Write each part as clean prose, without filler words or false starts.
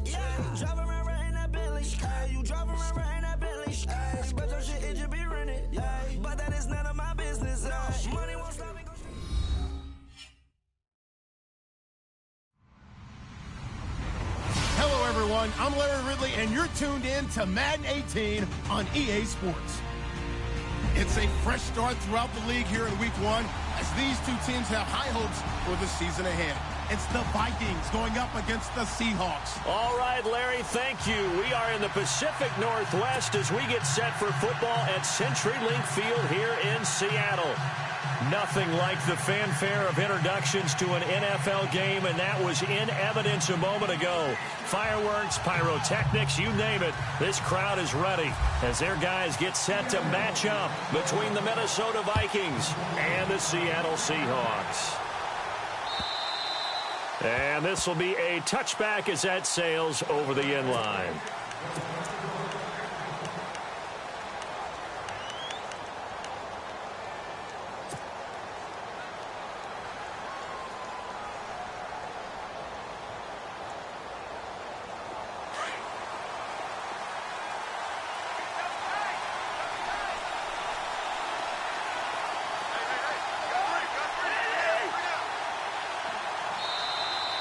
Drive around right in that Bentley. You drive around right in that Bentley. But your shit, it just be rented. But that is none of my business. Money won't stop me. Hello, everyone. I'm Larry Ridley, and you're tuned in to Madden 18 on EA Sports. It's a fresh start throughout the league here in Week 1 as these two teams have high hopes for the season ahead. It's the Vikings going up against the Seahawks. All right, Larry, thank you. We are in the Pacific Northwest as we get set for football at CenturyLink Field here in Seattle. Nothing like the fanfare of introductions to an NFL game, and that was in evidence a moment ago. Fireworks, pyrotechnics, you name it. This crowd is ready as their guys get set to match up between the Minnesota Vikings and the Seattle Seahawks. And this will be a touchback as that sails over the end line.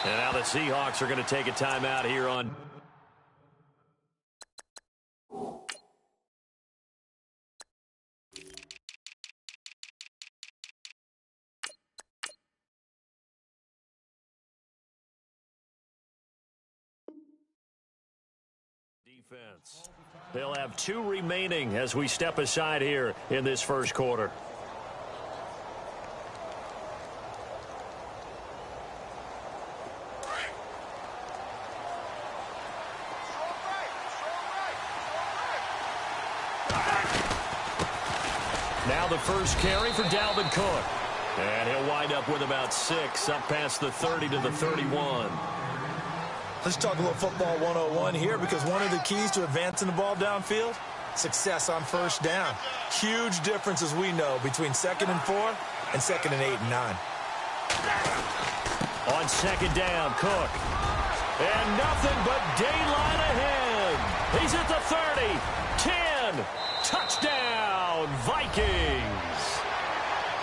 And now the Seahawks are going to take a timeout here on defense. They'll have 2 remaining as we step aside here in this first quarter. Now the first carry for Dalvin Cook. And he'll wind up with about 6, up past the 30 to the 31. Let's talk a little football 101 here, because one of the keys to advancing the ball downfield, success on first down. Huge difference, as we know, between 2nd and 4 and 2nd and 8 and 9. On 2nd down, Cook. And nothing but daylight ahead. He's at the 30, 10, touchdown, Vikings.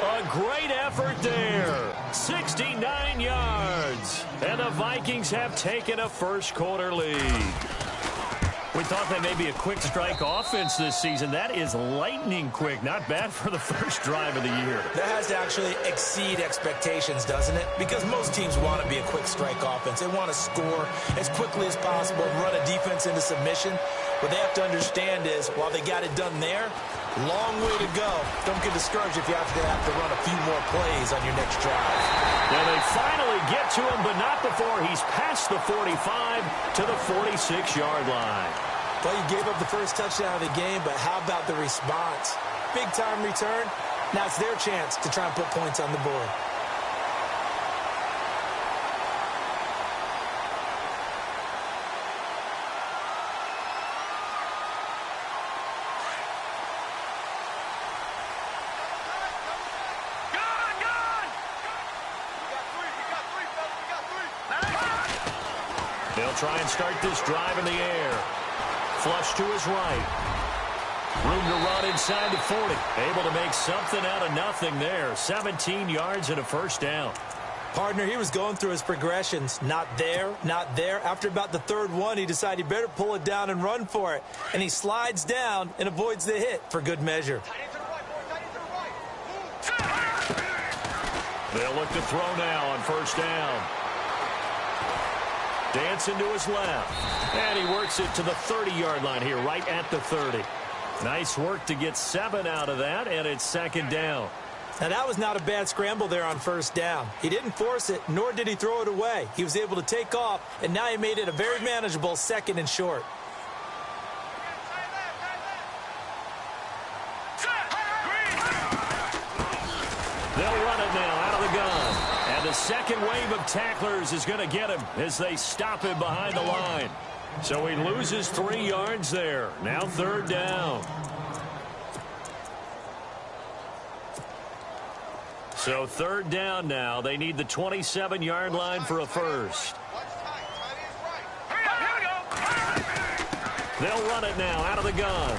A great effort there. 69 yards. And the Vikings have taken a first quarter lead. We thought that may be a quick strike offense this season. That is lightning quick. Not bad for the first drive of the year. That has to actually exceed expectations, doesn't it? Because most teams want to be a quick strike offense. They want to score as quickly as possible and run a defense into submission. What they have to understand is, while they got it done there, long way to go. Don't get discouraged if you have to run a few more plays on your next drive. Now they finally get to him, but not before he's past the 45 to the 46-yard line. Well, you gave up the first touchdown of the game, but how about the response? Big-time return. Now it's their chance to try and put points on the board. They'll try and start this drive in the air. Flush to his right. Room to run inside the 40. Able to make something out of nothing there. 17 yards and a first down. Partner, he was going through his progressions. Not there, not there. After about the 3rd one, he decided he better pull it down and run for it. And he slides down and avoids the hit for good measure. They'll look to throw now on first down. Dancing to his left. And he works it to the 30-yard line here, right at the 30. Nice work to get 7 out of that, and it's 2nd down. Now, that was not a bad scramble there on first down. He didn't force it, nor did he throw it away. He was able to take off, and now he made it a very manageable 2nd and short. They'll run it now out of the gun. And the second wave of tacklers is going to get him as they stop him behind the line. So he loses 3 yards there. Now 3rd down. So 3rd down now. They need the 27-yard line for a first. Here we go. They'll run it now out of the gun.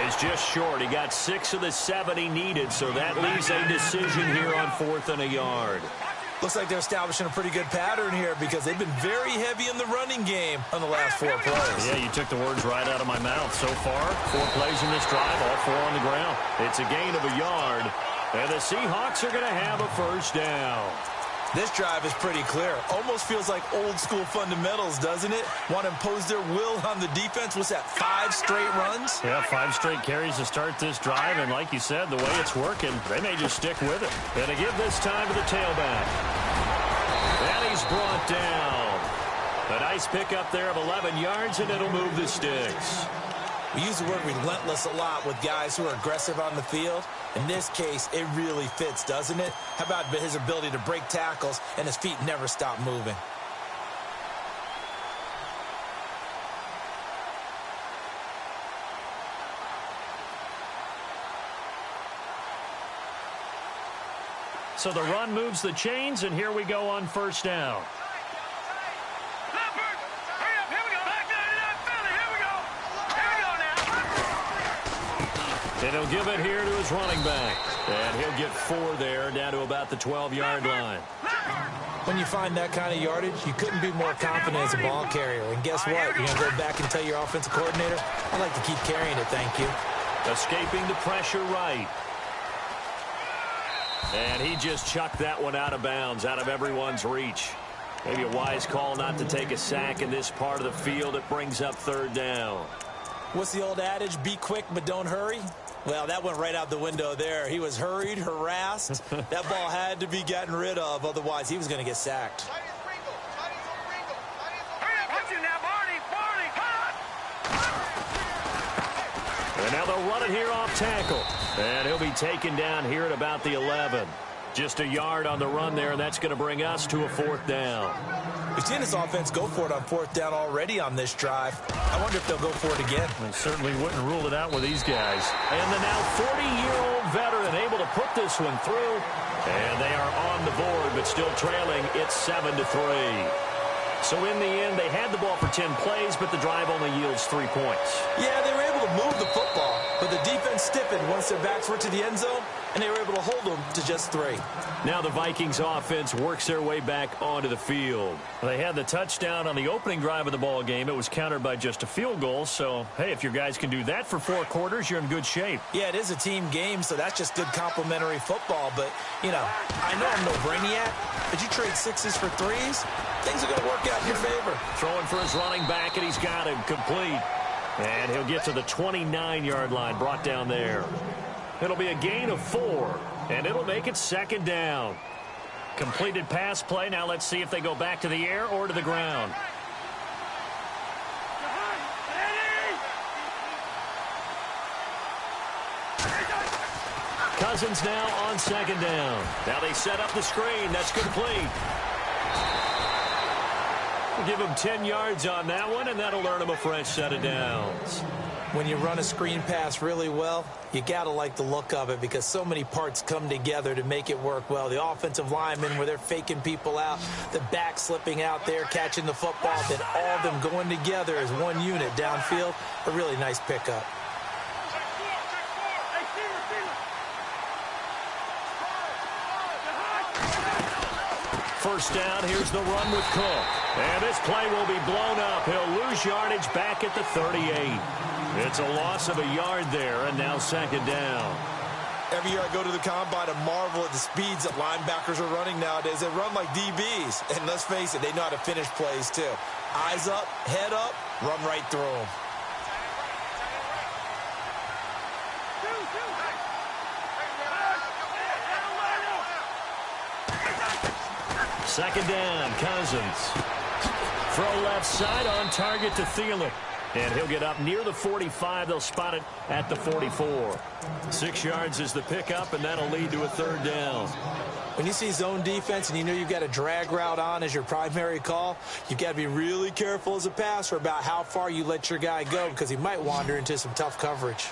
He's just short. He got 6 of the 7 he needed, so that leaves a decision here on 4th and a yard. Looks like they're establishing a pretty good pattern here because they've been very heavy in the running game on the last 4 plays. Yeah, you took the words right out of my mouth. So far, 4 plays in this drive, all 4 on the ground. It's a gain of a yard, and the Seahawks are going to have a first down. This drive is pretty clear. Almost feels like old-school fundamentals, doesn't it? Want to impose their will on the defense. What's that, 5 straight runs? Yeah, 5 straight carries to start this drive, and like you said, the way it's working, they may just stick with it. And to give this time to the tailback. And he's brought down. A nice pickup there of 11 yards, and it'll move the sticks. We use the word relentless a lot with guys who are aggressive on the field. In this case, it really fits, doesn't it? How about his ability to break tackles and his feet never stop moving? So the run moves the chains, and here we go on first down. And he'll give it here to his running back. And he'll get 4 there, down to about the 12-yard line. When you find that kind of yardage, you couldn't be more confident as a ball carrier. And guess what? You're going to go back and tell your offensive coordinator, I'd like to keep carrying it, thank you. Escaping the pressure right. And he just chucked that one out of bounds, out of everyone's reach. Maybe a wise call not to take a sack in this part of the field. It brings up 3rd down. What's the old adage? Be quick, but don't hurry. Well, that went right out the window there. He was hurried, harassed. That ball had to be gotten rid of. Otherwise, he was going to get sacked. And now they'll run it here off tackle. And he'll be taken down here at about the 11. Just a yard on the run there, and that's going to bring us to a 4th down. We've seen this offense go for it on 4th down already on this drive. I wonder if they'll go for it again. I certainly wouldn't rule it out with these guys. And the now 40-year-old veteran able to put this one through. And they are on the board, but still trailing. It's 7-3. So in the end, they had the ball for 10 plays, but the drive only yields 3 points. Yeah, they were able to move the football, but the defense stiffened once their backs were to the end zone, and they were able to hold them to just 3. Now the Vikings offense works their way back onto the field. They had the touchdown on the opening drive of the ball game. It was countered by just a field goal. So, hey, if your guys can do that for 4 quarters, you're in good shape. Yeah, it is a team game, so that's just good complimentary football. But, you know, I know I'm no brainiac, but you trade 6s for 3s, things are going to work out in your favor. Throwing for his running back, and he's got him complete. And he'll get to the 29-yard line, brought down there. It'll be a gain of 4, and it'll make it 2nd down. Completed pass play. Now let's see if they go back to the air or to the ground. Cousins now on 2nd down. Now they set up the screen. That's complete. We'll give him 10 yards on that one, and that'll earn him a fresh set of downs. When you run a screen pass really well, you got to like the look of it because so many parts come together to make it work well. The offensive linemen where they're faking people out, the back slipping out there, catching the football, then all of them going together as one unit downfield. A really nice pickup. First down, here's the run with Cook. And this play will be blown up. He'll lose yardage back at the 38. It's a loss of a yard there, and now 2nd down. Every year I go to the combine and marvel at the speeds that linebackers are running nowadays. They run like DBs. And let's face it, they know how to finish plays too. Eyes up, head up, run right through them. Second down, Cousins. Throw left side on target to Thielen. And he'll get up near the 45. They'll spot it at the 44. 6 yards is the pickup, and that'll lead to a 3rd down. When you see zone defense and you know you've got a drag route on as your primary call, you've got to be really careful as a passer about how far you let your guy go because he might wander into some tough coverage.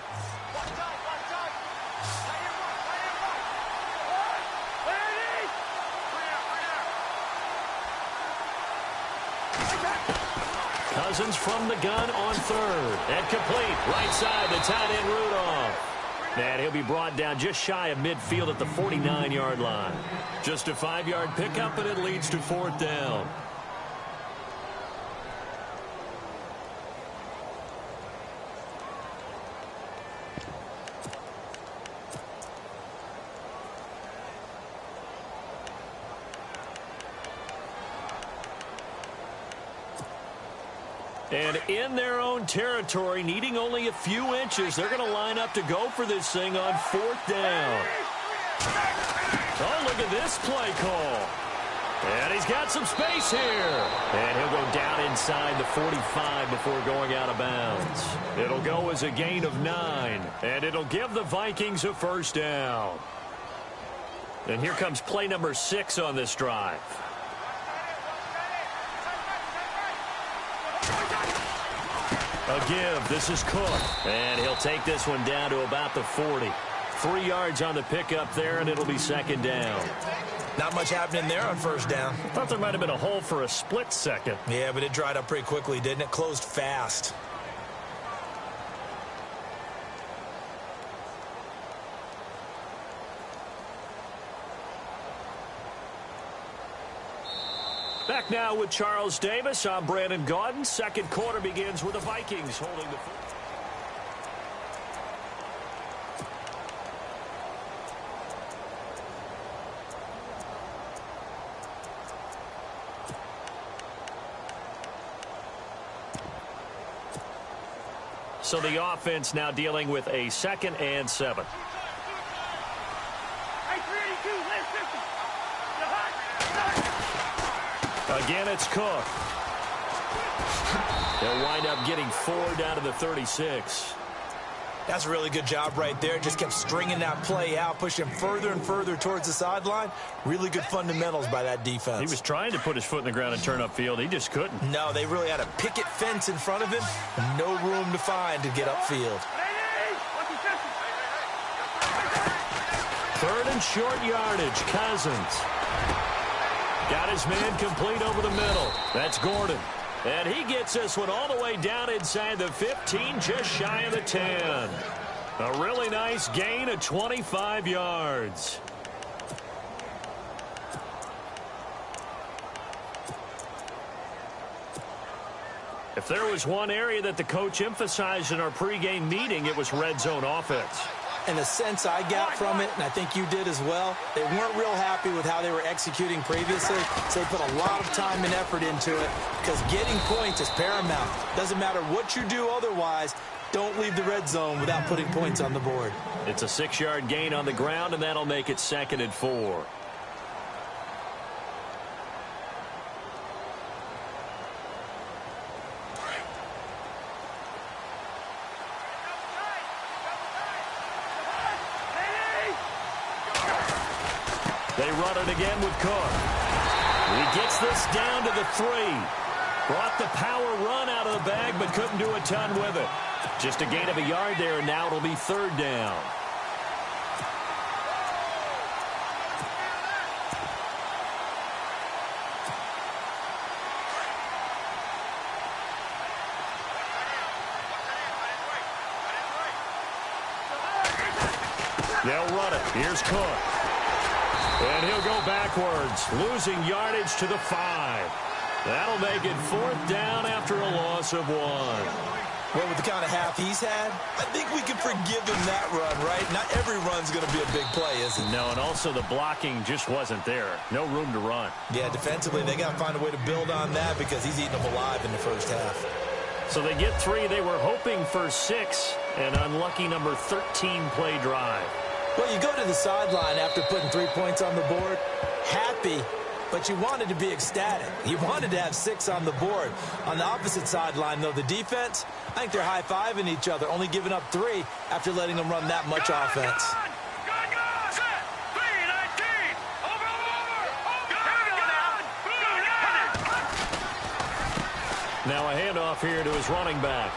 Cousins from the gun on third. And complete. Right side, the tight end Rudolph. And he'll be brought down just shy of midfield at the 49-yard line. Just a 5-yard pickup, and it leads to fourth down. And in their own territory, needing only a few inches, they're going to line up to go for this thing on fourth down. Oh, look at this play call. And he's got some space here. And he'll go down inside the 45 before going out of bounds. It'll go as a gain of 9, and it'll give the Vikings a first down. And here comes play number 6 on this drive. A give. This is Cook. And he'll take this one down to about the 40. 3 yards on the pickup there, and it'll be second down. Not much happening there on first down. Thought there might have been a hole for a split second. Yeah, but it dried up pretty quickly, didn't it? Closed fast. Back now with Charles Davis. I'm Brandon Gaudin. Second quarter begins with the Vikings holding the football. So the offense now dealing with a 2nd and 7. Again, it's Cook. They'll wind up getting 4 down to the 36. That's a really good job right there. Just kept stringing that play out, pushing further and further towards the sideline. Really good fundamentals by that defense. He was trying to put his foot in the ground and turn upfield. He just couldn't. No, they really had a picket fence in front of him. No room to find to get upfield. 3rd and short yardage. Cousins. Got his man complete over the middle. That's Gordon. And he gets this one all the way down inside the 15, just shy of the 10. A really nice gain of 25 yards. If there was one area that the coach emphasized in our pregame meeting, it was red zone offense. And the sense I got from it, and I think you did as well, they weren't real happy with how they were executing previously, so they put a lot of time and effort into it because getting points is paramount. Doesn't matter what you do otherwise, don't leave the red zone without putting points on the board. It's a 6-yard gain on the ground, and that'll make it 2nd and 4. They run it again with Cook. He gets this down to the 3. Brought the power run out of the bag, but couldn't do a ton with it. Just a gain of a yard there, and now it'll be 3rd down. They'll run it. Here's Cook. And he'll go backwards, losing yardage to the 5. That'll make it 4th down after a loss of 1. Well, with the kind of half he's had, I think we can forgive him that run, right? Not every run's going to be a big play, is it? No, and also the blocking just wasn't there. No room to run. Yeah, defensively, they got to find a way to build on that because he's eating them alive in the first half. So they get 3. They were hoping for 6. An unlucky number 13 play drive. Well, you go to the sideline after putting 3 points on the board, happy, but you wanted to be ecstatic. You wanted to have 6 on the board. On the opposite sideline, though, the defense, I think they're high-fiving each other, only giving up 3 after letting them run that much offense. Now a handoff here to his running back.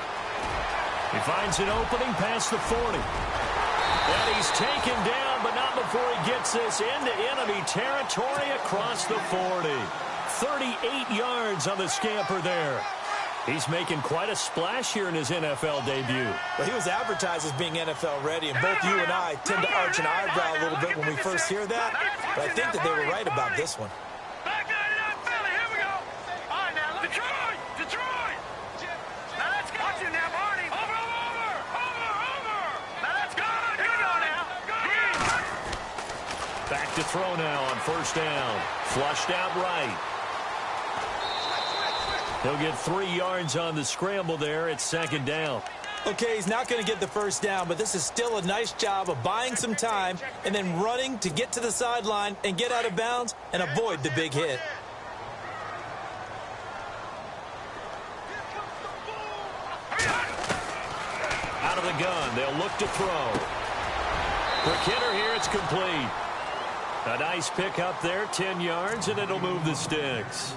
He finds an opening past the 40. And he's taken down, but not before he gets this into enemy territory across the 40. 38 yards on the scamper there. He's making quite a splash here in his NFL debut. Well, he was advertised as being NFL ready, and both you and I tend to arch an eyebrow a little bit when we first hear that, but I think that they were right about this one. Back out of Philly, here we go. All right, now, Detroit! Now, let's go. Watch it now, Barney. Over. Now, let's go. Here we go now. Back to throw now on first down. Flushed out right. He'll get 3 yards on the scramble there. It's second down. Okay, he's not going to get the first down, but this is still a nice job of buying some time and then running to get to the sideline and get out of bounds and avoid the big hit. Out of the gun, they'll look to throw. Quick hitter here, it's complete. A nice pick up there, 10 yards, and it'll move the sticks.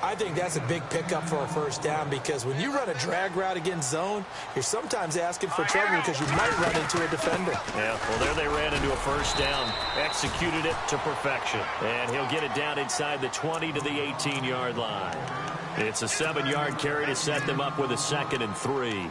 I think that's a big pickup for a first down because when you run a drag route against zone, you're sometimes asking for trouble because you might run into a defender. Yeah, well, there they ran into a first down, executed it to perfection. And he'll get it down inside the 20 to the 18-yard line. It's a 7-yard carry to set them up with a 2nd and 3.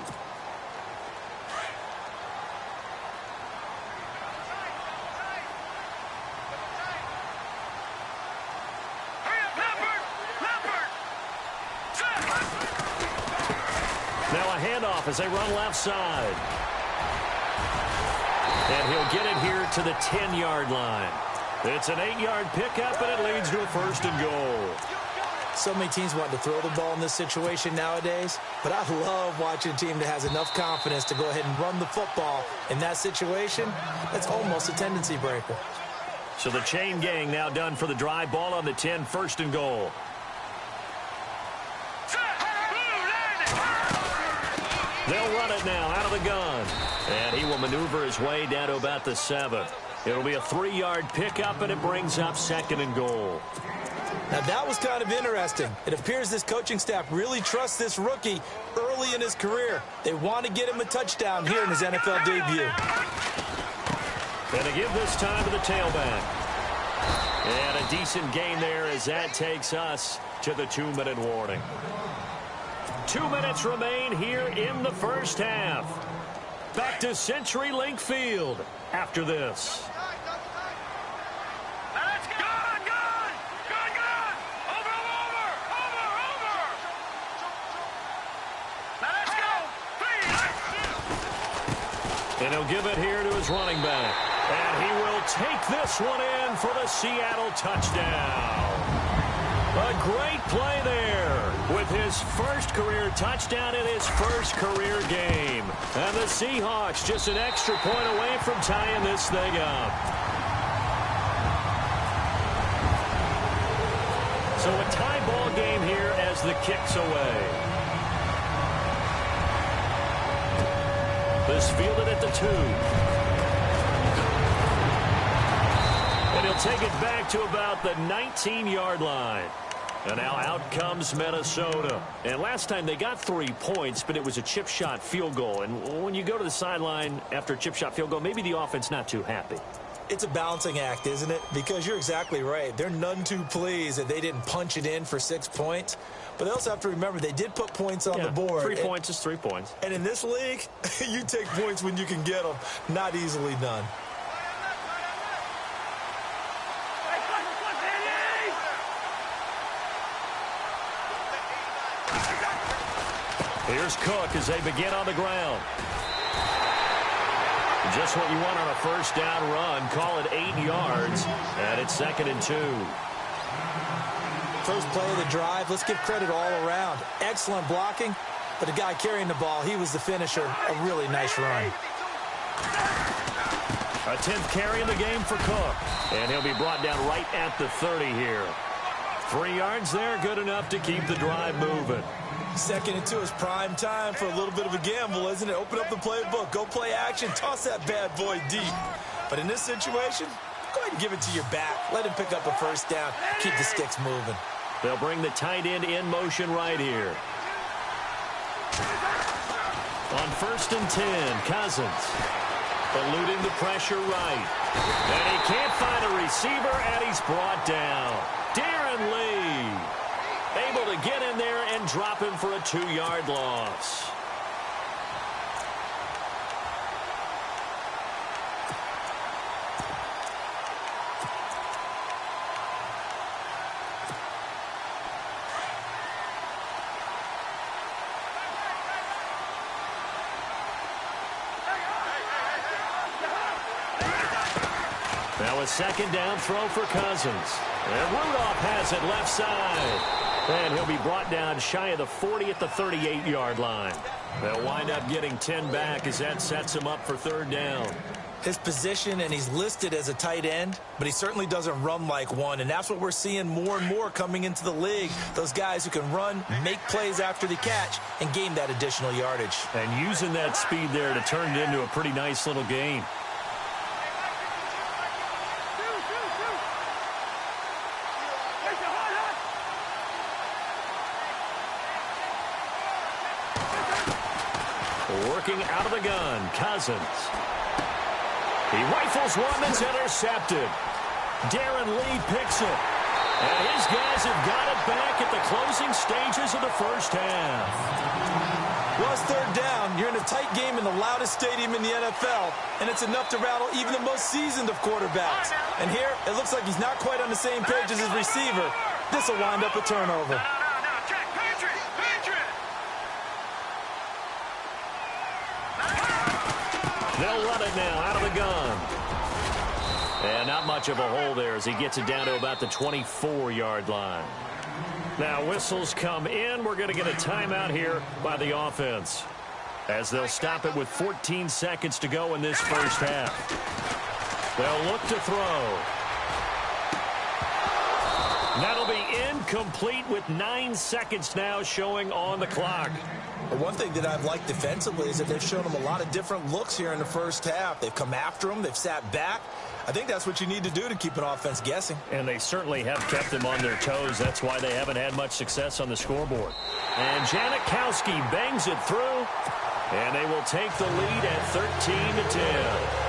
As they run left side. And he'll get it here to the 10-yard line. It's an 8-yard pickup, and it leads to a 1st and goal. So many teams want to throw the ball in this situation nowadays, but I love watching a team that has enough confidence to go ahead and run the football. In that situation, that's almost a tendency breaker. So the chain gang now done for the drive. Ball on the 10, 1st and goal. They'll run it now out of the gun. And he will maneuver his way down to about the 7. It'll be a 3-yard pickup, and it brings up 2nd and goal. Now, that was kind of interesting. It appears this coaching staff really trusts this rookie early in his career. They want to get him a touchdown here in his NFL debut. And to give this time to the tailback. And a decent gain there as that takes us to the 2-minute warning. 2 minutes remain here in the first half. Back to CenturyLink Field after this. Let's go. Good. Over. Now, let's go. 3. And he'll give it here to his running back. And he will take this one in for the Seattle touchdown. A great play there with his first career touchdown in his first career game. And the Seahawks just an extra point away from tying this thing up. So a tie ball game here as the kick's away. This fielded at the 2. And he'll take it back to about the 19-yard line. And now out comes Minnesota. And last time they got 3 points, but it was a chip shot field goal. And when you go to the sideline after a chip shot field goal, maybe the offense not too happy. It's a balancing act, isn't it? Because you're exactly right. They're none too pleased that they didn't punch it in for 6 points. But they also have to remember they did put points on the board. 3 points is 3 points. And in this league, you take points when you can get them. Not easily done. Here's Cook as they begin on the ground. Just what you want on a first down run. Call it 8 yards. And it's 2nd and 2. First play of the drive. Let's give credit all around. Excellent blocking. But the guy carrying the ball, he was the finisher. A really nice run. A 10th carry in the game for Cook. And he'll be brought down right at the 30 here. 3 yards there, good enough to keep the drive moving. 2nd and 2 is prime time for a little bit of a gamble, isn't it? Open up the playbook, go play action, toss that bad boy deep. But in this situation, go ahead and give it to your back. Let him pick up a first down, keep the sticks moving. They'll bring the tight end in motion right here. On 1st and 10, Cousins. Eluding the pressure right. And he can't find a receiver, and he's brought down. Darren Lee able to get in there and drop him for a 2-yard loss. Now a second down throw for Cousins. And Rudolph has it left side. And he'll be brought down shy of the 40 at the 38-yard line. They'll wind up getting 10 back as that sets him up for third down. His position, and he's listed as a tight end, but he certainly doesn't run like one, and that's what we're seeing more and more coming into the league. Those guys who can run, make plays after the catch, and gain that additional yardage. And using that speed there to turn it into a pretty nice little game. Working out of the gun, Cousins. He rifles one that's intercepted. Darren Lee picks it. And his guys have got it back at the closing stages of the first half. Well, it's third down. You're in a tight game in the loudest stadium in the NFL, and it's enough to rattle even the most seasoned of quarterbacks. And here, it looks like he's not quite on the same page as his receiver. This will wind up a turnover. They'll run it now out of the gun. And not much of a hole there as he gets it down to about the 24-yard line. Now whistles come in. We're going to get a timeout here by the offense as they'll stop it with 14 seconds to go in this first half. They'll look to throw. That'll be incomplete with 9 seconds now showing on the clock. One thing that I've liked defensively is that they've shown him a lot of different looks here in the first half. They've come after him. They've sat back. I think that's what you need to do to keep an offense guessing. And they certainly have kept them on their toes. That's why they haven't had much success on the scoreboard. And Janikowski bangs it through. And they will take the lead at 13-10.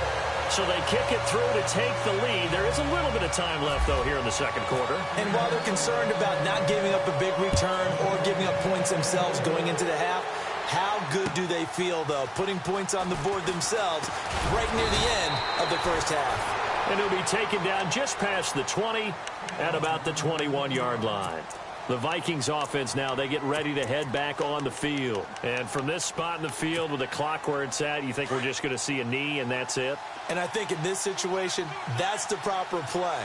So they kick it through to take the lead. There is a little bit of time left, though, here in the second quarter. And while they're concerned about not giving up a big return or giving up points themselves going into the half, how good do they feel, though, putting points on the board themselves right near the end of the first half? And he'll be taken down just past the 20 at about the 21-yard line. The Vikings offense now, they get ready to head back on the field. And from this spot in the field with the clock where it's at, you think we're just going to see a knee and that's it? And I think in this situation, that's the proper play.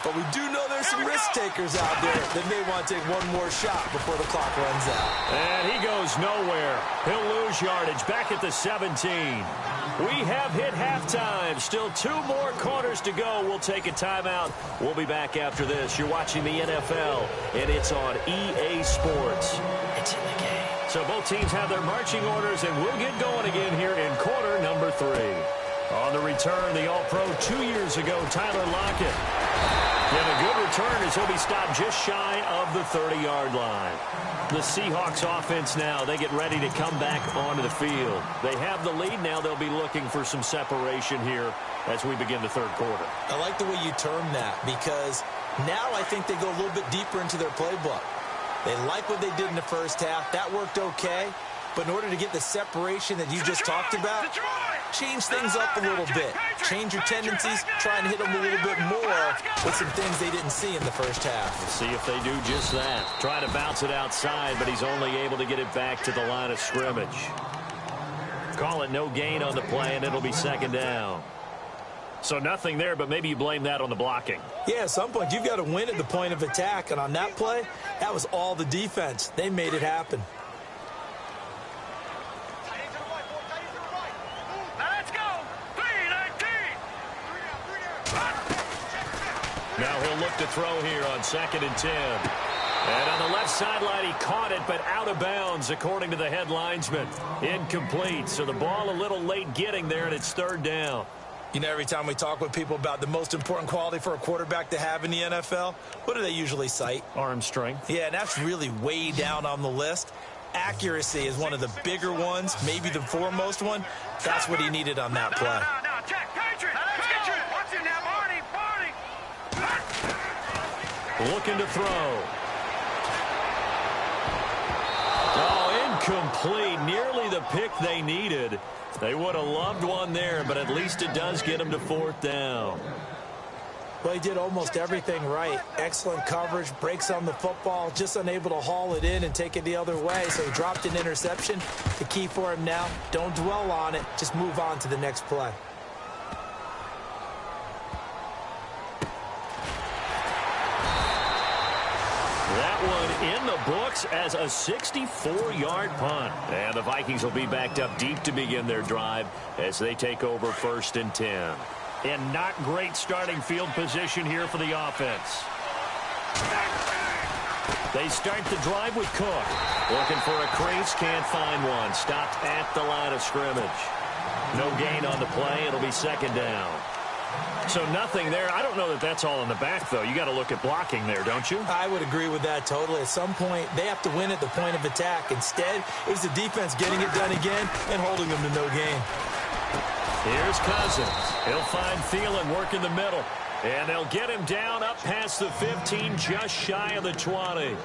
But we do know there's some risk takers out there that may want to take one more shot before the clock runs out. And he goes nowhere. He'll lose yardage back at the 17. We have hit halftime. Still 2 more quarters to go. We'll take a timeout. We'll be back after this. You're watching the NFL, and it's on EA Sports. It's in the game. So both teams have their marching orders, and we'll get going again here in quarter number 3. On the return, the All-Pro 2 years ago, Tyler Lockett. And a good return as he'll be stopped just shy of the 30-yard line. The Seahawks offense now, they get ready to come back onto the field. They have the lead now. They'll be looking for some separation here as we begin the third quarter. I like the way you term that because now I think they go a little bit deeper into their playbook. They like what they did in the first half. That worked okay. But in order to get the separation that you just talked about, change things up a little bit. Change your tendencies, try and hit them a little bit more with some things they didn't see in the first half. We'll see if they do just that. Try to bounce it outside, but he's only able to get it back to the line of scrimmage. Call it no gain on the play, and it'll be second down. So nothing there, but maybe you blame that on the blocking. Yeah, at some point, you've got to win at the point of attack. And on that play, that was all the defense. They made it happen. Now he'll look to throw here on 2nd and 10. And on the left sideline, he caught it, but out of bounds, according to the head linesman. Incomplete, so the ball a little late getting there, and it's third down. You know, every time we talk with people about the most important quality for a quarterback to have in the NFL, what do they usually cite? Arm strength. Yeah, and that's really way down on the list. Accuracy is one of the bigger ones, maybe the foremost one. That's what he needed on that play. Looking to throw. incomplete. Nearly the pick they needed. They would have loved one there, but at least it does get them to 4th down. Well, he did almost everything right. Excellent coverage, breaks on the football, just unable to haul it in and take it the other way. So he dropped an interception. The key for him now, don't dwell on it. Just move on to the next play. That one in the books as a 64-yard punt. And the Vikings will be backed up deep to begin their drive as they take over 1st and 10. And not great starting field position here for the offense. They start the drive with Cook. Looking for a crease, can't find one. Stopped at the line of scrimmage. No gain on the play. It'll be 2nd down. So nothing there. I don't know that that's all in the back, though. You got to look at blocking there, don't you? I would agree with that totally. At some point, they have to win at the point of attack. Instead, it was the defense getting it done again and holding them to no gain. Here's Cousins. He'll find Thielen working the middle. And they'll get him down up past the 15, just shy of the 20.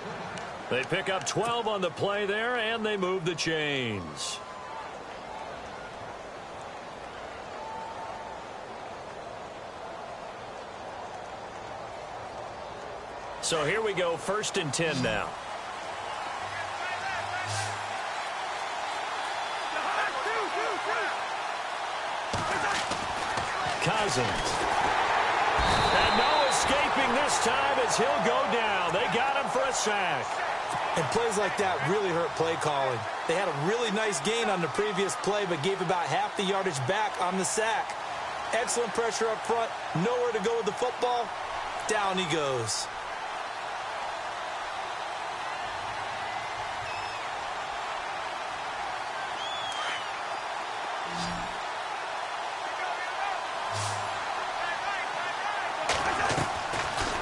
They pick up 12 on the play there, and they move the chains. So here we go, 1st and 10 now. Cousins. And no escaping this time as he'll go down. They got him for a sack. And plays like that really hurt play calling. They had a really nice gain on the previous play, but gave about half the yardage back on the sack. Excellent pressure up front. Nowhere to go with the football. Down he goes.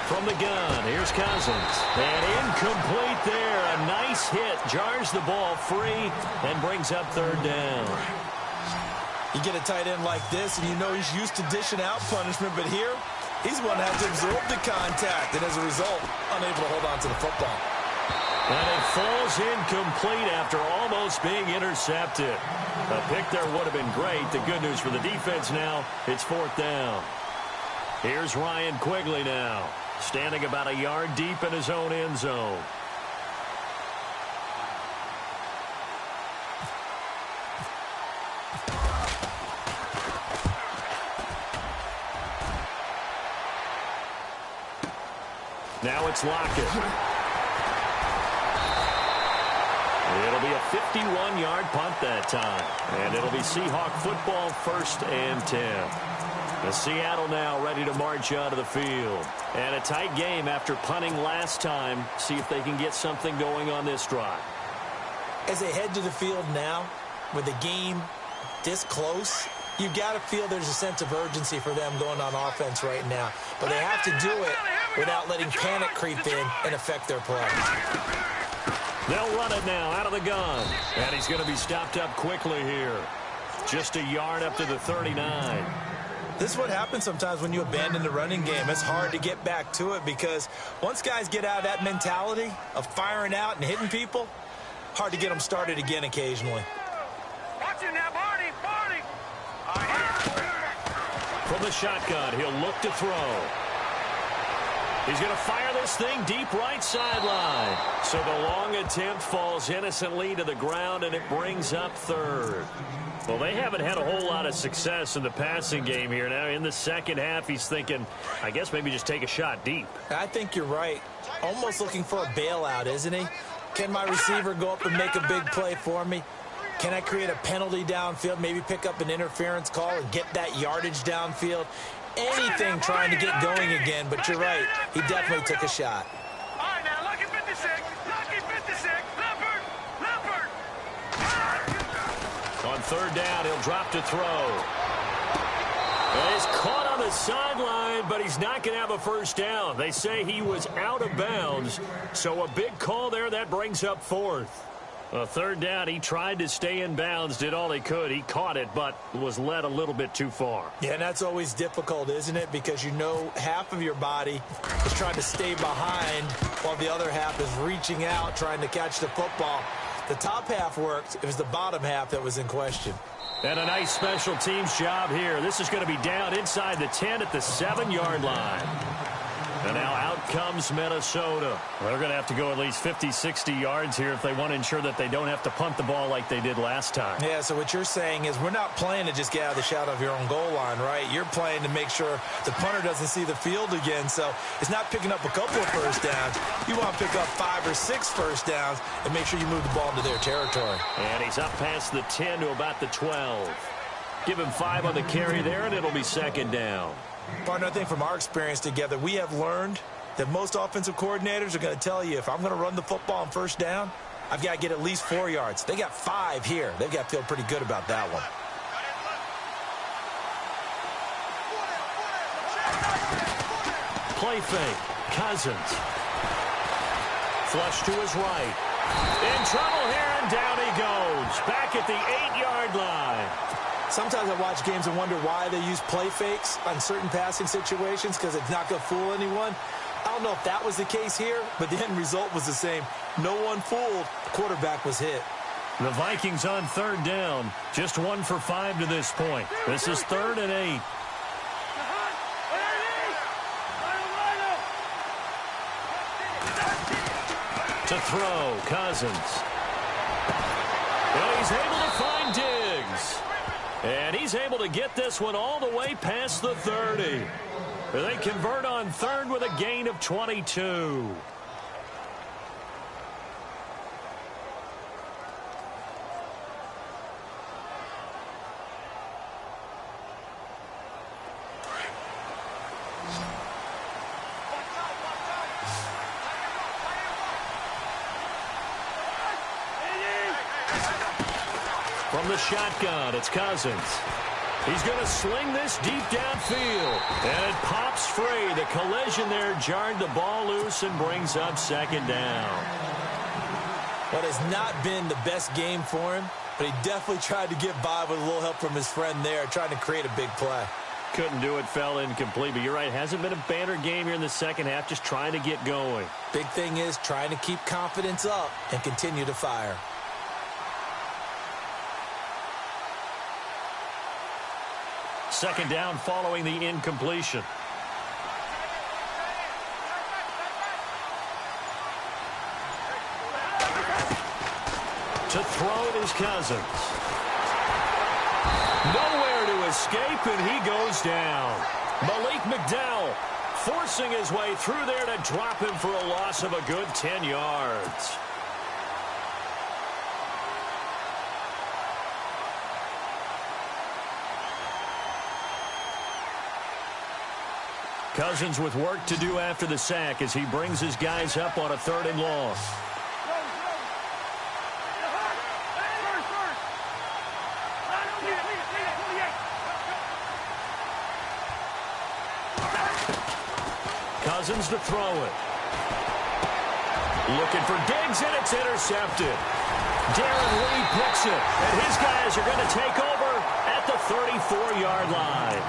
From the gun, here's Cousins. And incomplete there. A nice hit. Jars the ball free and brings up 3rd down. You get a tight end like this, and you know he's used to dishing out punishment. But here, he's one that has to absorb the contact. And as a result, unable to hold on to the football. And it falls incomplete after almost being intercepted. A pick there would have been great. The good news for the defense now, it's 4th down. Here's Ryan Quigley now, standing about a yard deep in his own end zone. Now it's Lockett. It'll be a 51-yard punt that time. And it'll be Seahawk football, 1st and 10. The Seattle now ready to march out of the field. And a tight game after punting last time. See if they can get something going on this drive. As they head to the field now, with the game this close, you've got to feel there's a sense of urgency for them going on offense right now. But they have to do it without letting panic creep in and affect their play. They'll run it now out of the gun. And he's going to be stopped up quickly here. Just a yard up to the 39. This is what happens sometimes when you abandon the running game. It's hard to get back to it because once guys get out of that mentality of firing out and hitting people, hard to get them started again occasionally. Watch it now, Barney. From the shotgun, he'll look to throw. He's going to fire this thing deep right sideline. So the long attempt falls innocently to the ground, and it brings up 3rd. Well, they haven't had a whole lot of success in the passing game here. Now, in the second half, he's thinking, I guess maybe just take a shot deep. I think you're right. Almost looking for a bailout, isn't he? Can my receiver go up and make a big play for me? Can I create a penalty downfield, maybe pick up an interference call and get that yardage downfield? Anything trying to get going again, but you're right. He definitely took a shot. All right, now, lucky 56. Lucky 56. Leopard. On 3rd down, he'll drop to throw. And he's caught on the sideline, but he's not going to have a 1st down. They say he was out of bounds, so a big call there. That brings up 4th. 3rd down, he tried to stay in bounds, did all he could. He caught it, but was led a little bit too far. Yeah, and that's always difficult, isn't it? Because you know half of your body is trying to stay behind while the other half is reaching out, trying to catch the football. The top half worked. It was the bottom half that was in question. And a nice special teams job here. This is going to be down inside the 10 at the 7-yard line. And now out comes Minnesota. Well, they're going to have to go at least 50, 60 yards here if they want to ensure that they don't have to punt the ball like they did last time. Yeah, so what you're saying is we're not playing to just get out of the shadow of your own goal line, right? You're playing to make sure the punter doesn't see the field again. So it's not picking up a couple of first downs. You want to pick up 5 or 6 first downs and make sure you move the ball into their territory. And he's up past the 10 to about the 12. Give him 5 on the carry there, and it'll be second down. Partner, I think from our experience together, we have learned that most offensive coordinators are going to tell you if I'm going to run the football on first down, I've got to get at least 4 yards. They got 5 here. They've got to feel pretty good about that one. Play fake. Cousins. Flush to his right. In trouble here, and down he goes. Back at the 8-yard line. Sometimes I watch games and wonder why they use play fakes on certain passing situations because it's not going to fool anyone. I don't know if that was the case here, but the end result was the same. No one fooled. The quarterback was hit. The Vikings on third down. Just 1 for 5 to this point. This is 3rd and 8. To throw, Cousins. And he's able to find Diggs. And he's able to get this one all the way past the 30. They convert on third with a gain of 22. From the shotgun, it's Cousins. He's going to sling this deep downfield. And it pops free. The collision there jarred the ball loose and brings up second down. What has not been the best game for him, but he definitely tried to get by with a little help from his friend there, trying to create a big play. Couldn't do it, fell incomplete. But you're right, hasn't been a banner game here in the second half, just trying to get going. Big thing is trying to keep confidence up and continue to fire. Second down following the incompletion. To throw it is Cousins. Nowhere to escape, and he goes down. Malik McDowell forcing his way through there to drop him for a loss of a good 10 yards. Cousins with work to do after the sack as he brings his guys up on a 3rd and long. Cousins to throw it. Looking for Diggs, and it's intercepted. Darren Lee picks it, and his guys are going to take over at the 34-yard line.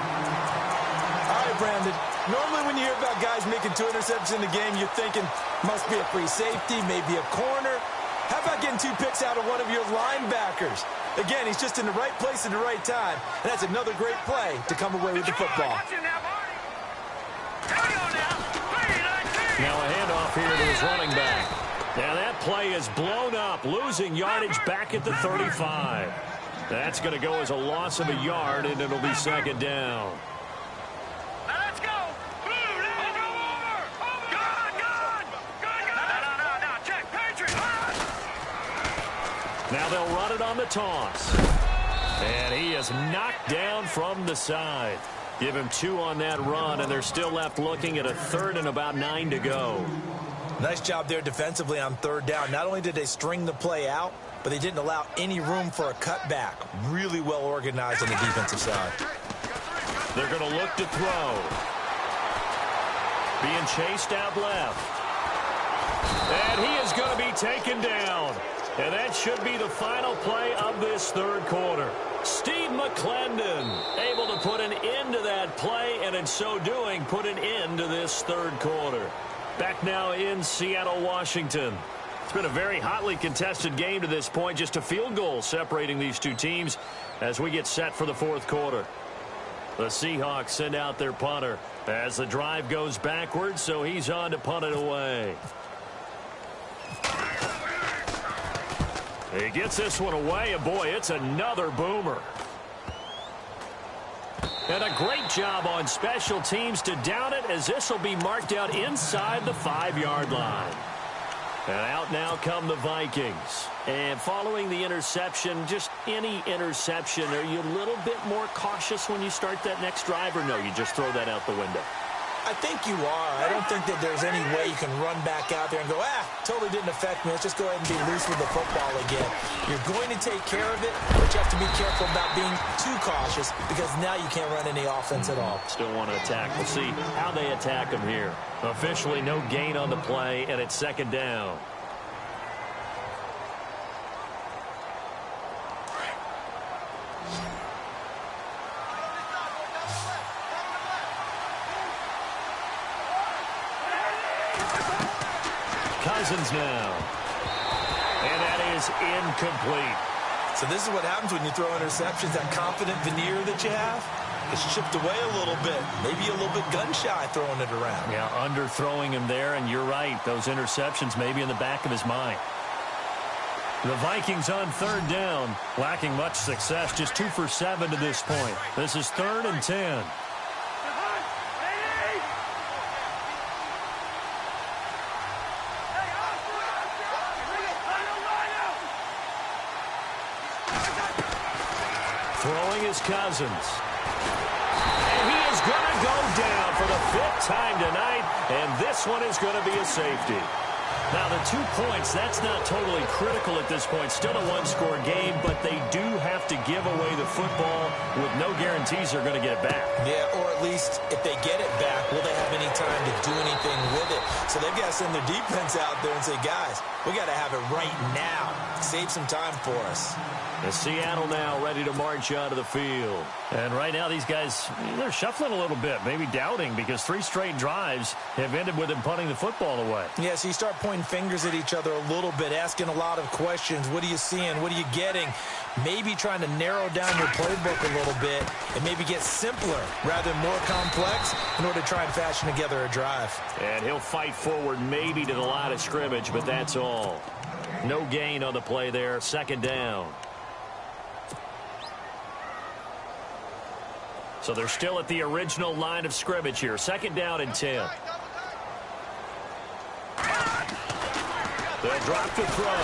All right, Brandon. Normally when you hear about guys making 2 interceptions in the game, you're thinking must be a free safety, maybe a corner. How about getting 2 picks out of one of your linebackers? Again, he's just in the right place at the right time, and that's another great play to come away with the football. Now a handoff here to his running back. Now that play is blown up, losing yardage back at the 35. That's going to go as a loss of a yard, and it'll be second down. Now they'll run it on the toss. And he is knocked down from the side. Give him 2 on that run, and they're still left looking at a 3rd and about 9 to go. Nice job there defensively on 3rd down. Not only did they string the play out, but they didn't allow any room for a cutback. Really well organized on the defensive side. They're going to look to throw. Being chased out left. And he is going to be taken down. And that should be the final play of this 3rd quarter. Steve McClendon able to put an end to that play, and in so doing, put an end to this 3rd quarter. Back now in Seattle, Washington. been a very hotly contested game to this point. Just a field goal separating these two teams as we get set for the fourth quarter. The Seahawks send out their punter as the drive goes backwards, so he's on to punt it away. He gets this one away, and boy, it's another boomer. And a great job on special teams to down it, as this will be marked out inside the 5-yard line. And out now come the Vikings. And following the interception, just any interception, are you a little bit more cautious when you start that next drive, or no, you just throw that out the window? I think you are. I don't think that there's any way you can run back out there and go, totally didn't affect me. Let's just go ahead and be loose with the football again. You're going to take care of it, but you have to be careful about being too cautious because now you can't run any offense at all. Still want to attack. We'll see how they attack them here. Officially no gain on the play, and it's second down. Cousins now. And that is incomplete. So this is what happens when you throw interceptions. That confident veneer that you have is chipped away a little bit. Maybe a little bit gun-shy throwing it around. Yeah, underthrowing him there, and you're right. Those interceptions may be in the back of his mind. The Vikings on third down, lacking much success, just 2 for 7 to this point. This is 3rd and 10. Throwing is Cousins. And he is going to go down for the 5th time tonight, and this one is going to be a safety. Now, the 2 points, that's not totally critical at this point. Still a one-score game, but they do have to give away the football with no guarantees they're going to get it back. Yeah, or at least if they get it back, will they have any time to do anything with it? So they've got to send their defense out there and say, guys, we got to have it right now. Save some time for us. And Seattle now ready to march onto the field. And right now these guys, they're shuffling a little bit, maybe doubting, because 3 straight drives have ended with them punting the football away. Yeah, so you start pointing fingers at each other a little bit, asking a lot of questions. What are you seeing? What are you getting? Maybe trying to narrow down your playbook a little bit and maybe get simpler rather than more complex in order to try and fashion together a drive. And he'll fight forward maybe to the line of scrimmage, but that's all. No gain on the play there. 2nd down. So they're still at the original line of scrimmage here. 2nd down and 10. They'll drop to throw.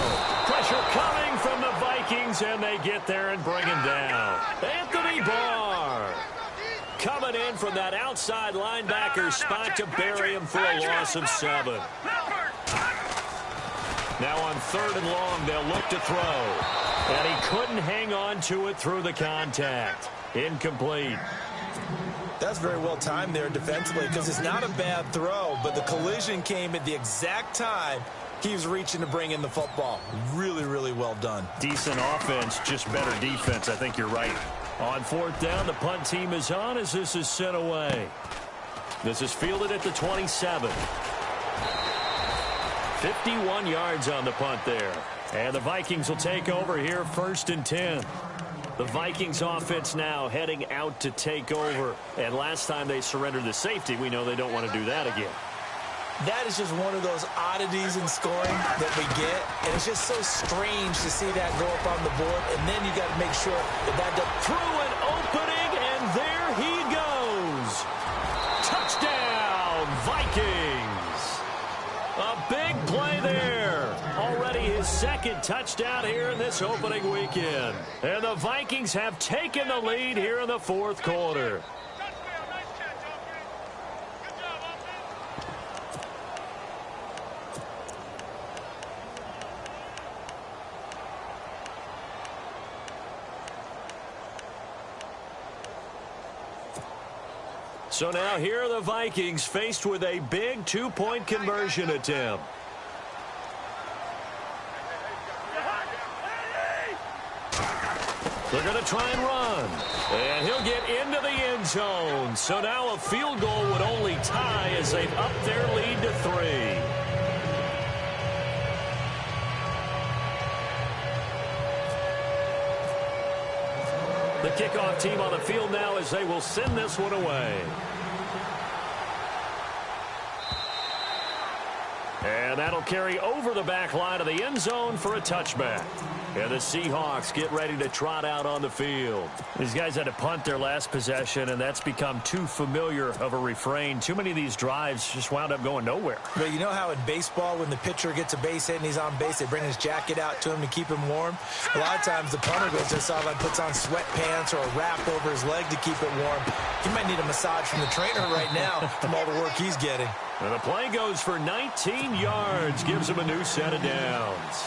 Pressure coming from the Vikings, and they get there and bring him down. Anthony Barr coming in from that outside linebacker spot to bury him for a loss of 7. Now on 3rd and long, they'll look to throw. And he couldn't hang on to it through the contact. Incomplete. That's very well timed there defensively because it's not a bad throw, but the collision came at the exact time he was reaching to bring in the football. Really, really well done. Decent offense, just better defense. I think you're right. On 4th down, the punt team is on as this is sent away. This is fielded at the 27. 51 yards on the punt there. And the Vikings will take over here 1st and 10. The Vikings offense now heading out to take over. And last time they surrendered the safety, we know they don't want to do that again. That is just one of those oddities in scoring that we get. And it's just so strange to see that go up on the board. And then you got to make sure that through an opening, and there he goes. Touchdown, Vikings. A big play there. Already his 2nd touchdown here in this opening weekend. And the Vikings have taken the lead here in the 4th quarter. So now here are the Vikings faced with a big 2-point conversion attempt. They're going to try and run. And he'll get into the end zone. So now a field goal would only tie as they've upped their lead to 3. The kickoff team on the field now as they will send this one away. And that'll carry over the back line of the end zone for a touchback. And the Seahawks get ready to trot out on the field. These guys had to punt their last possession, and that's become too familiar of a refrain. Too many of these drives just wound up going nowhere. But you know how in baseball, when the pitcher gets a base hit and he's on base, they bring his jacket out to him to keep him warm? A lot of times the punter goes to the sideline, puts on sweatpants or a wrap over his leg to keep it warm. He might need a massage from the trainer right now from all the work he's getting. And the play goes for 19 yards, gives him a new set of downs.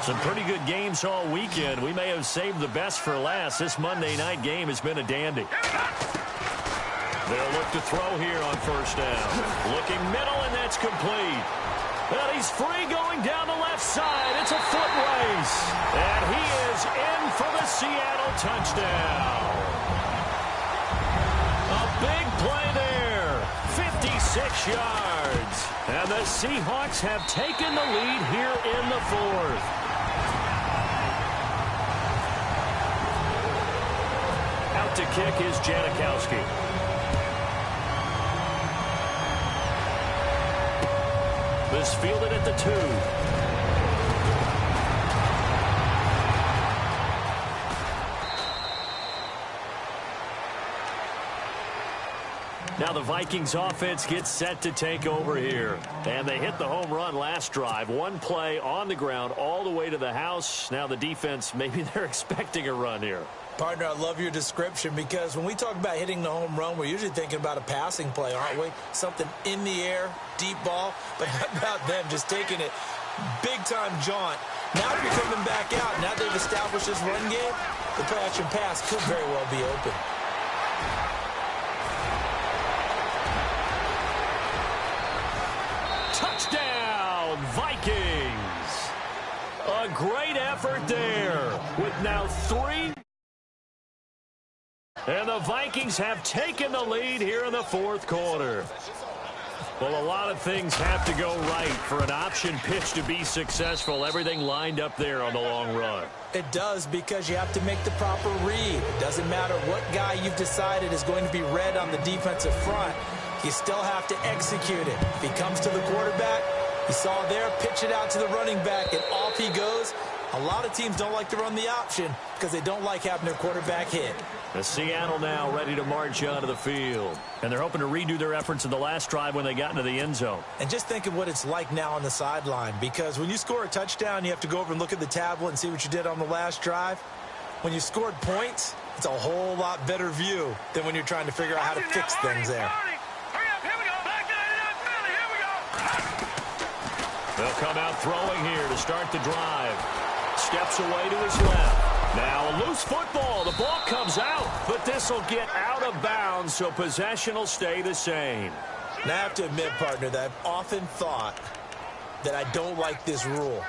Some pretty good games all weekend. We may have saved the best for last. This Monday night game has been a dandy. They'll look to throw here on first down. Looking middle, and that's complete. And he's free going down the left side. It's a foot race. And he is in for the Seattle touchdown. A big play there. 56 yards. And the Seahawks have taken the lead here in the fourth. Out to kick is Janikowski. This fielded at the 2. Now the Vikings offense gets set to take over here. And they hit the home run last drive. One play on the ground all the way to the house. Now the defense, maybe they're expecting a run here. Partner, I love your description because when we talk about hitting the home run, we're usually thinking about a passing play, aren't we? Something in the air, deep ball. But how about them just taking it big-time jaunt? Now they're coming back out. Now they've established this run game. The play-action pass could very well be open. Touchdown, Vikings! A great effort there with now 3. And the Vikings have taken the lead here in the fourth quarter. Well, a lot of things have to go right for an option pitch to be successful. Everything lined up there on the long run. It does, because you have to make the proper read. It doesn't matter what guy you've decided is going to be read on the defensive front. You still have to execute it. If he comes to the quarterback, you saw there, pitch it out to the running back, and off he goes. A lot of teams don't like to run the option because they don't like having their quarterback hit. The Seattle now ready to march onto the field. And they're hoping to redo their efforts in the last drive when they got into the end zone. And just think of what it's like now on the sideline, because when you score a touchdown, you have to go over and look at the tablet and see what you did on the last drive. When you scored points, it's a whole lot better view than when you're trying to figure out how to fix things there. They'll come out throwing here to start the drive. Steps away to his left. Now a loose football. The ball comes out, but this will get out of bounds, so possession will stay the same. Now I have to admit, partner, that I've often thought that I don't like this rule,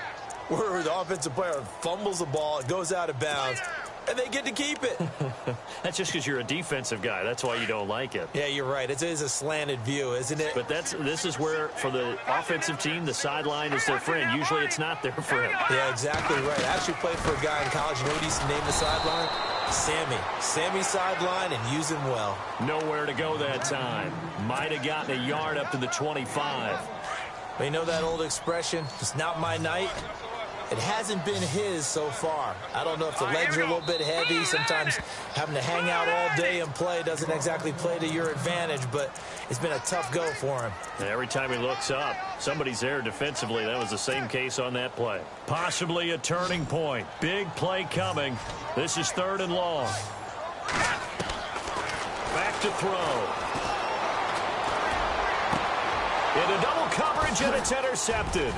where the offensive player fumbles the ball, it goes out of bounds, and they get to keep it. That's just because you're a defensive guy. That's why you don't like it. Yeah, you're right. It is a slanted view, isn't it? But this is where, for the offensive team, the sideline is their friend. Usually it's not their friend. Yeah, exactly right. I actually played for a guy in college. You know what he used to name the sideline? Sammy. Sammy's sideline, and use him well. Nowhere to go that time. Might have gotten a yard up to the 25. But you know that old expression, it's not my night? It hasn't been his so far. I don't know if the legs are a little bit heavy. Sometimes having to hang out all day and play doesn't exactly play to your advantage, but it's been a tough go for him. And every time he looks up, somebody's there defensively. That was the same case on that play. Possibly a turning point. Big play coming. This is 3rd and long. Back to throw. Into double coverage, and it's intercepted.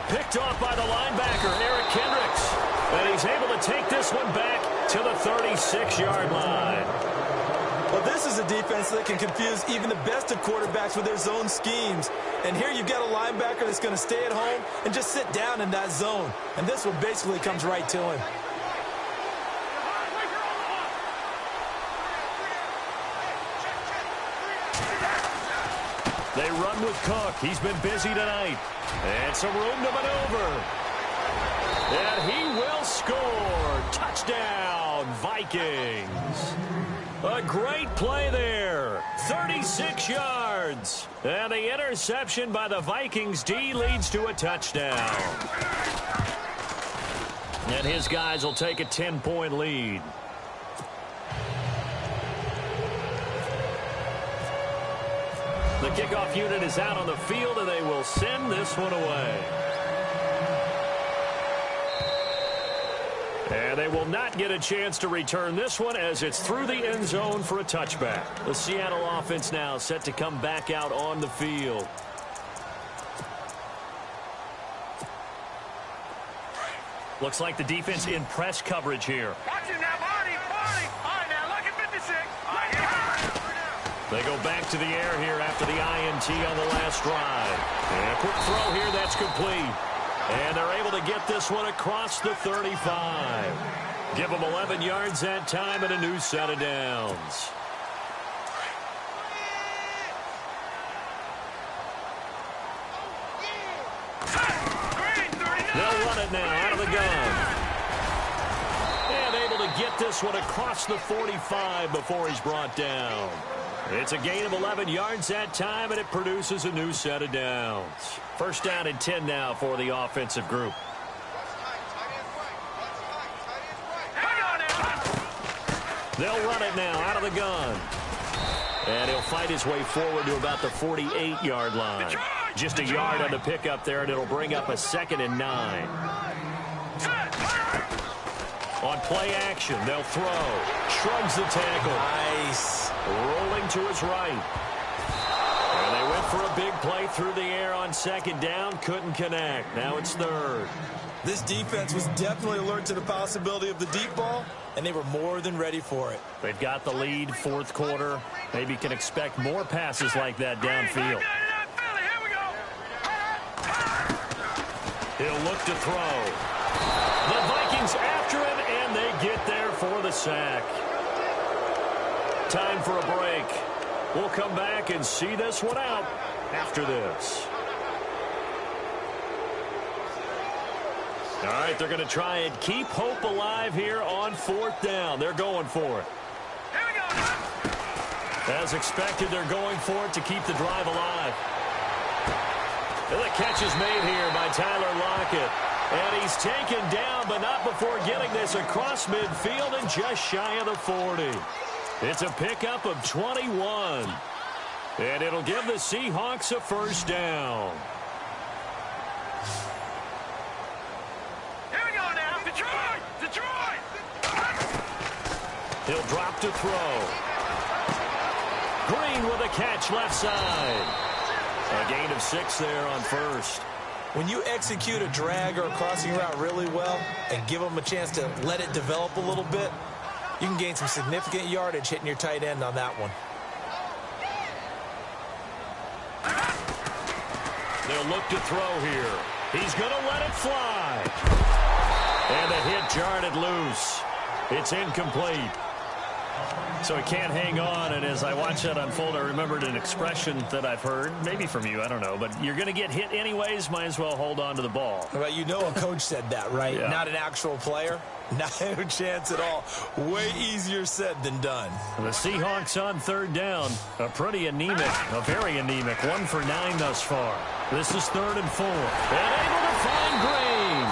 Picked off by the linebacker, Eric Kendricks. And he's able to take this one back to the 36-yard line. Well, this is a defense that can confuse even the best of quarterbacks with their zone schemes. And here you've got a linebacker that's going to stay at home and just sit down in that zone. And this one basically comes right to him. They run with Cook. He's been busy tonight. And some room to maneuver. And he will score. Touchdown, Vikings. A great play there. 36 yards. And the interception by the Vikings D leads to a touchdown. And his guys will take a 10-point lead. The kickoff unit is out on the field, and they will send this one away. And they will not get a chance to return this one as it's through the end zone for a touchback. The Seattle offense now set to come back out on the field. Looks like the defense in press coverage here. Watch it now, Marty. All right, now, look at 56. All right, here. They go back to the air here after the INT on the last drive. And a quick throw here that's complete. And they're able to get this one across the 35. Give them 11 yards that time and a new set of downs. They'll run it now out of the gun. And able to get this one across the 45 before he's brought down. It's a gain of 11 yards that time, and it produces a new set of downs. First down and 10 now for the offensive group. They'll run it now out of the gun. And he'll fight his way forward to about the 48-yard line. Just a yard on the pickup there, and it'll bring up a 2nd and 9. On play action, they'll throw. Shrugs the tackle. Nice. Rolling to his right. And they went for a big play through the air on 2nd down. Couldn't connect. Now it's 3rd. This defense was definitely alert to the possibility of the deep ball, and they were more than ready for it. They've got the lead, 4th quarter. Maybe can expect more passes like that downfield. He'll look to throw. The Vikings after him, and they get there for the sack. Time for a break. We'll come back and see this one out after this. All right, they're going to try and keep hope alive here on 4th down. They're going for it. As expected, they're going for it to keep the drive alive. And the catch is made here by Tyler Lockett. And he's taken down, but not before getting this across midfield and just shy of the 40. It's a pickup of 21. And it'll give the Seahawks a first down. Here we go now. Detroit! He'll drop to throw. Green with a catch left side. A gain of 6 there on 1st. When you execute a drag or a crossing route really well and give them a chance to let it develop a little bit, you can gain some significant yardage hitting your tight end on that one. They'll look to throw here. He's going to let it fly. And the hit jarred it loose. It's incomplete. So he can't hang on, and as I watch that unfold, I remembered an expression that I've heard, maybe from you, I don't know, but you're going to get hit anyways, might as well hold on to the ball. Well, you know a coach said that, right? Yeah. Not an actual player. No chance at all. Way easier said than done. The Seahawks on 3rd down, a very anemic, 1 for 9 thus far. This is 3rd and 4. And able to find Green.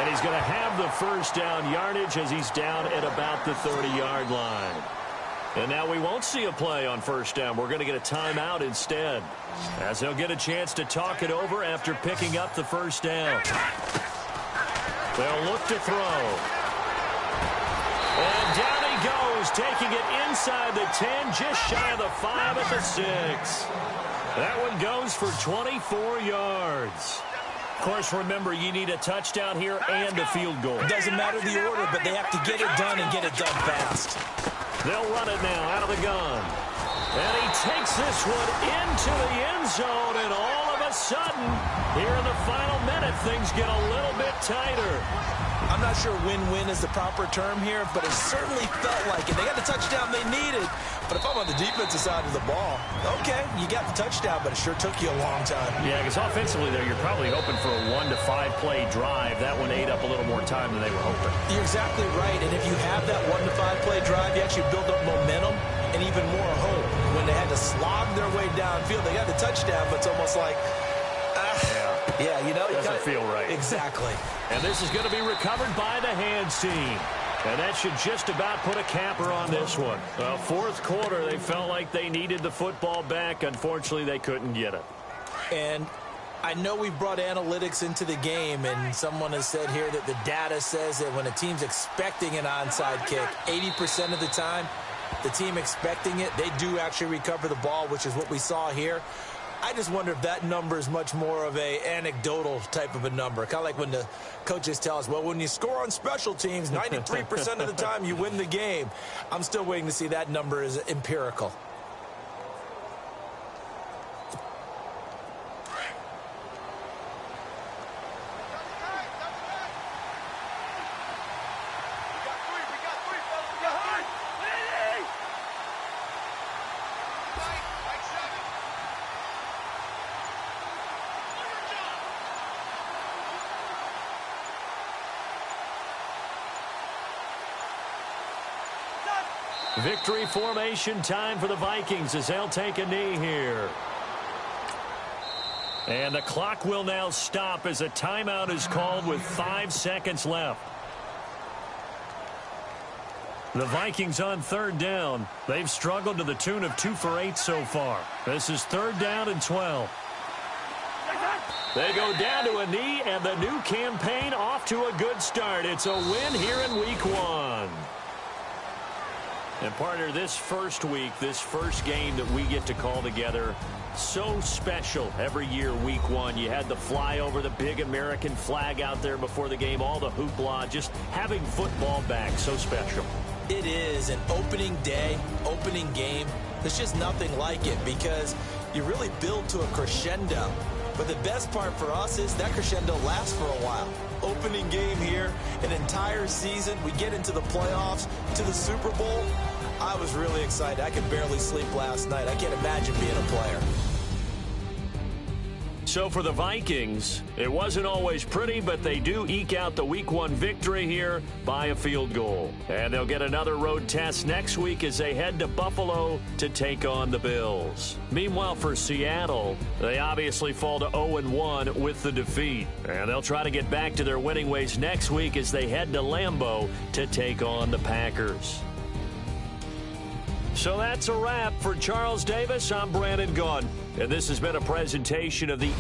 And he's going to have the first down yardage as he's down at about the 30-yard line. And now we won't see a play on 1st down. We're going to get a timeout instead, as he'll get a chance to talk it over after picking up the first down. They'll look to throw. And down he goes, taking it inside the 10, just shy of the 5 at the 6. That one goes for 24 yards. Of course, remember, you need a touchdown here and a field goal. It doesn't matter the order, but they have to get it done and get it done fast. They'll run it now out of the gun. And he takes this one into the end zone, and all of a sudden, here in the final minute, things get a little bit tighter. I'm not sure win-win is the proper term here, but it certainly felt like it. They got the touchdown they needed, but if I'm on the defensive side of the ball, okay, you got the touchdown, but it sure took you a long time. Yeah, because offensively there, you're probably hoping for a 1 to 5 play drive. That one ate up a little more time than they were hoping. You're exactly right, and if you have that 1 to 5 play drive, you actually build up momentum and even more hope. When they had to slog their way downfield, they got the touchdown, but it's almost like, yeah, you know, doesn't feel right. Exactly. And this is going to be recovered by the hands team. And that should just about put a capper on this one. Well, fourth quarter, they felt like they needed the football back. Unfortunately, they couldn't get it. And I know we brought analytics into the game, and someone has said here that the data says that when a team's expecting an onside kick, 80% of the time, the team expecting it, they do actually recover the ball, which is what we saw here. I just wonder if that number is much more of a anecdotal type of a number. Kind of like when the coaches tell us, well, when you score on special teams, 93% of the time you win the game. I'm still waiting to see that number is empirical. Victory formation time for the Vikings as they'll take a knee here. And the clock will now stop as a timeout is called with 5 seconds left. The Vikings on third down. They've struggled to the tune of 2 for 8 so far. This is 3rd down and 12. They go down to a knee, and the new campaign off to a good start. It's a win here in week 1. And partner, this first week, this first game that we get to call together, so special every year, week 1. You had the flyover, the big American flag out there before the game, all the hoopla, just having football back, so special. It is an opening day, opening game. There's just nothing like it because you really build to a crescendo. But the best part for us is that crescendo lasts for a while. Opening game here, an entire season. We get into the playoffs, to the Super Bowl. I was really excited. I could barely sleep last night. I can't imagine being a player. So for the Vikings, it wasn't always pretty, but they do eke out the week 1 victory here by a field goal. And they'll get another road test next week as they head to Buffalo to take on the Bills. Meanwhile, for Seattle, they obviously fall to 0-1 with the defeat. And they'll try to get back to their winning ways next week as they head to Lambeau to take on the Packers. So that's a wrap. For Charles Davis, I'm Brandon Gaudin, and this has been a presentation of the